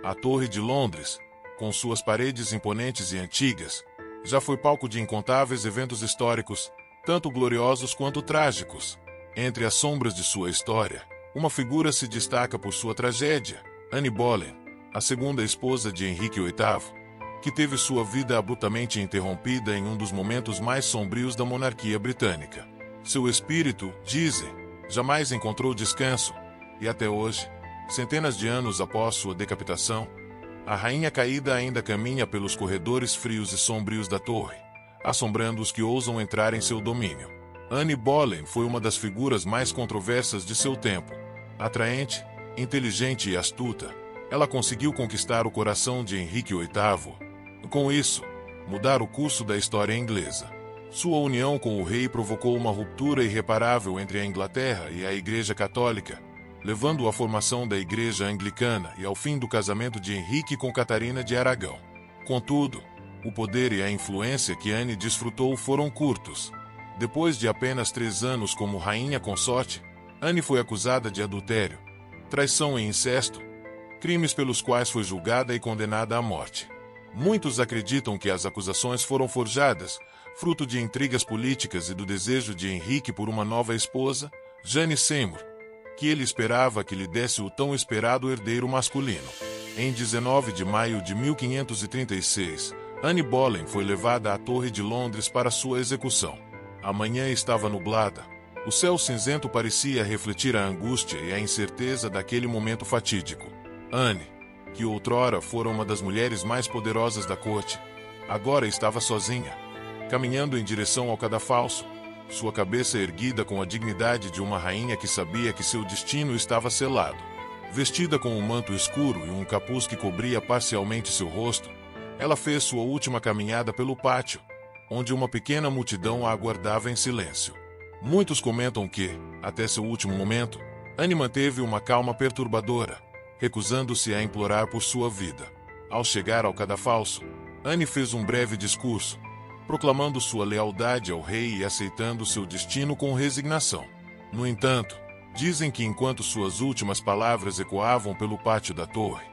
A Torre de Londres, com suas paredes imponentes e antigas, já foi palco de incontáveis eventos históricos, tanto gloriosos quanto trágicos. Entre as sombras de sua história, uma figura se destaca por sua tragédia: Anne Boleyn, a segunda esposa de Henrique VIII, que teve sua vida abruptamente interrompida em um dos momentos mais sombrios da monarquia britânica. Seu espírito, dizem, jamais encontrou descanso, e até hoje, centenas de anos após sua decapitação, a rainha caída ainda caminha pelos corredores frios e sombrios da torre, assombrando os que ousam entrar em seu domínio. Anne Boleyn foi uma das figuras mais controversas de seu tempo. Atraente, inteligente e astuta, ela conseguiu conquistar o coração de Henrique VIII. Com isso, mudar o curso da história inglesa. Sua união com o rei provocou uma ruptura irreparável entre a Inglaterra e a Igreja Católica, levando à formação da Igreja Anglicana e ao fim do casamento de Henrique com Catarina de Aragão. Contudo, o poder e a influência que Anne desfrutou foram curtos. Depois de apenas 3 anos como rainha consorte, Anne foi acusada de adultério, traição e incesto, crimes pelos quais foi julgada e condenada à morte. Muitos acreditam que as acusações foram forjadas, fruto de intrigas políticas e do desejo de Henrique por uma nova esposa, Jane Seymour, que ele esperava que lhe desse o tão esperado herdeiro masculino. Em 19 de maio de 1536, Anne Boleyn foi levada à Torre de Londres para sua execução. A manhã estava nublada. O céu cinzento parecia refletir a angústia e a incerteza daquele momento fatídico. Anne, que outrora fora uma das mulheres mais poderosas da corte, agora estava sozinha, caminhando em direção ao cadafalso, sua cabeça erguida com a dignidade de uma rainha que sabia que seu destino estava selado. Vestida com um manto escuro e um capuz que cobria parcialmente seu rosto, ela fez sua última caminhada pelo pátio, onde uma pequena multidão a aguardava em silêncio. Muitos comentam que, até seu último momento, Anne manteve uma calma perturbadora, recusando-se a implorar por sua vida. Ao chegar ao cadafalso, Anne fez um breve discurso, proclamando sua lealdade ao rei e aceitando seu destino com resignação. No entanto, dizem que enquanto suas últimas palavras ecoavam pelo pátio da torre,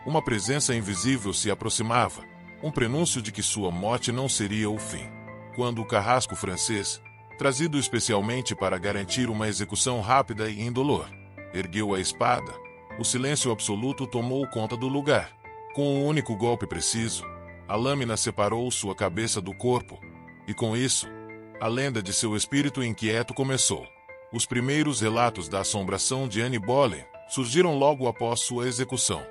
uma presença invisível se aproximava, um prenúncio de que sua morte não seria o fim. Quando o carrasco francês, trazido especialmente para garantir uma execução rápida e indolor, ergueu a espada, o silêncio absoluto tomou conta do lugar. Com um único golpe preciso, a lâmina separou sua cabeça do corpo, e com isso, a lenda de seu espírito inquieto começou. Os primeiros relatos da assombração de Anne Boleyn surgiram logo após sua execução.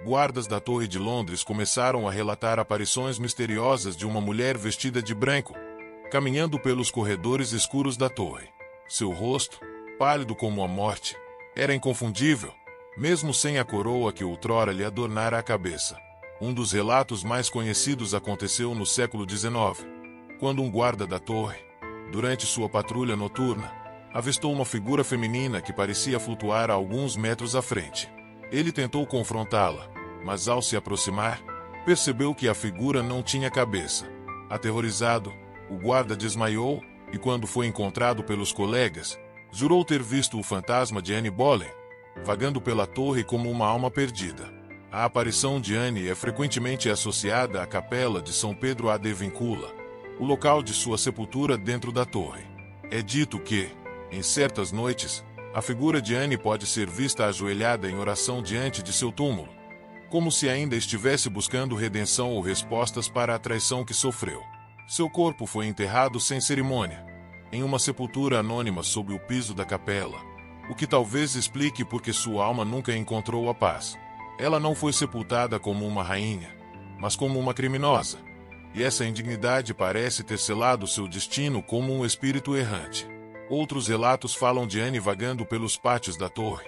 Guardas da Torre de Londres começaram a relatar aparições misteriosas de uma mulher vestida de branco, caminhando pelos corredores escuros da torre. Seu rosto, pálido como a morte, era inconfundível, mesmo sem a coroa que outrora lhe adornara a cabeça. Um dos relatos mais conhecidos aconteceu no século XIX, quando um guarda da torre, durante sua patrulha noturna, avistou uma figura feminina que parecia flutuar a alguns metros à frente. Ele tentou confrontá-la, mas ao se aproximar, percebeu que a figura não tinha cabeça. Aterrorizado, o guarda desmaiou e, quando foi encontrado pelos colegas, jurou ter visto o fantasma de Anne Boleyn, vagando pela torre como uma alma perdida. A aparição de Anne é frequentemente associada à capela de São Pedro ad Vincula, o local de sua sepultura dentro da torre. É dito que, em certas noites, a figura de Anne pode ser vista ajoelhada em oração diante de seu túmulo, como se ainda estivesse buscando redenção ou respostas para a traição que sofreu. Seu corpo foi enterrado sem cerimônia, em uma sepultura anônima sob o piso da capela, o que talvez explique por que sua alma nunca encontrou a paz. Ela não foi sepultada como uma rainha, mas como uma criminosa, e essa indignidade parece ter selado seu destino como um espírito errante. Outros relatos falam de Anne vagando pelos pátios da torre,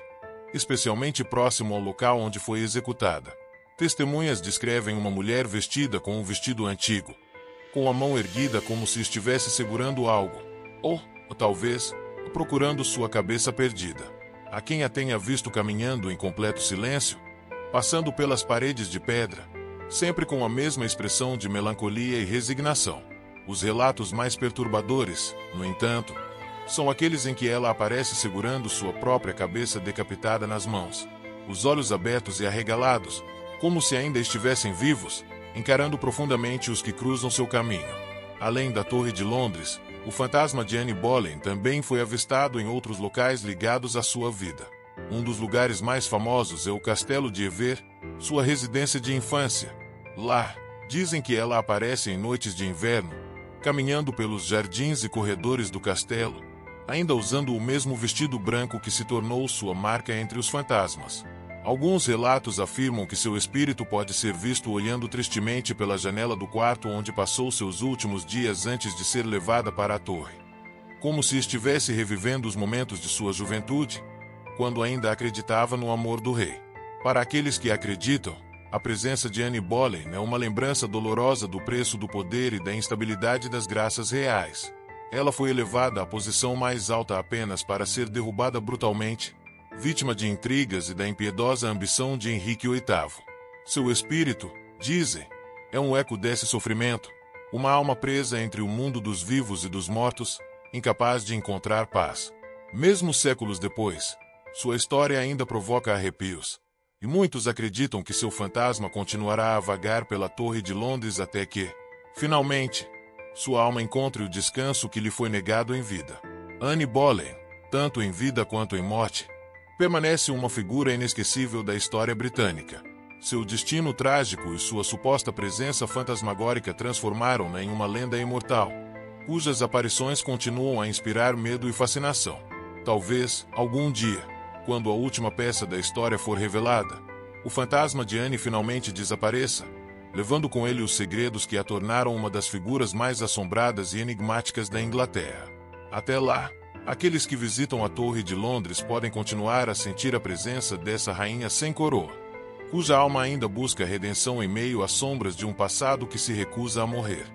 especialmente próximo ao local onde foi executada. Testemunhas descrevem uma mulher vestida com um vestido antigo, com a mão erguida como se estivesse segurando algo, ou, talvez, procurando sua cabeça perdida. Há quem a tenha visto caminhando em completo silêncio, passando pelas paredes de pedra, sempre com a mesma expressão de melancolia e resignação. Os relatos mais perturbadores, no entanto, são aqueles em que ela aparece segurando sua própria cabeça decapitada nas mãos, os olhos abertos e arregalados, como se ainda estivessem vivos, encarando profundamente os que cruzam seu caminho. Além da Torre de Londres, o fantasma de Anne Boleyn também foi avistado em outros locais ligados à sua vida. Um dos lugares mais famosos é o Castelo de Hever, sua residência de infância. Lá, dizem que ela aparece em noites de inverno, caminhando pelos jardins e corredores do castelo, ainda usando o mesmo vestido branco que se tornou sua marca entre os fantasmas. Alguns relatos afirmam que seu espírito pode ser visto olhando tristemente pela janela do quarto onde passou seus últimos dias antes de ser levada para a torre. Como se estivesse revivendo os momentos de sua juventude, quando ainda acreditava no amor do rei. Para aqueles que acreditam, a presença de Anne Boleyn é uma lembrança dolorosa do preço do poder e da instabilidade das graças reais. Ela foi elevada à posição mais alta apenas para ser derrubada brutalmente, vítima de intrigas e da impiedosa ambição de Henrique VIII. Seu espírito, dizem, é um eco desse sofrimento, uma alma presa entre o mundo dos vivos e dos mortos, incapaz de encontrar paz. Mesmo séculos depois, sua história ainda provoca arrepios, e muitos acreditam que seu fantasma continuará a vagar pela Torre de Londres até que, finalmente, sua alma encontre o descanso que lhe foi negado em vida. Anne Boleyn, tanto em vida quanto em morte, permanece uma figura inesquecível da história britânica. Seu destino trágico e sua suposta presença fantasmagórica transformaram-na em uma lenda imortal, cujas aparições continuam a inspirar medo e fascinação. Talvez, algum dia, quando a última peça da história for revelada, o fantasma de Anne finalmente desapareça, levando com ele os segredos que a tornaram uma das figuras mais assombradas e enigmáticas da Inglaterra. Até lá, aqueles que visitam a Torre de Londres podem continuar a sentir a presença dessa rainha sem coroa, cuja alma ainda busca redenção em meio às sombras de um passado que se recusa a morrer.